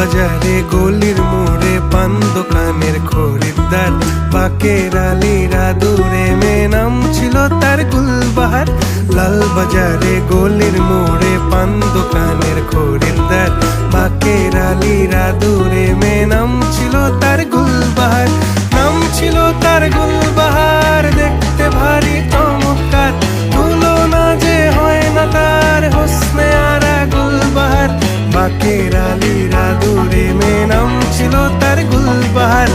বাজারে গলির মোড়ে পান দোকানের খরিদ্দার, বাকের আলীরা দূরে মেয়ে নাম ছিল তার গুলবাহার। লাল বাজারে গলির মোড়ে পান দোকানের খরিদ্দার, বাকের আলীরা দূরে মেয়ে নাম ছিল তার গুলবাহার। নাম ছিল তার গুলবাহার, দেখতে ভারী চমৎকার, তুলনা যে হয় না তার হোসনে আরা গুলবাহার। বাকের আলীরা দূরে মেয়ে নাম ছিল তার গুলবাহার।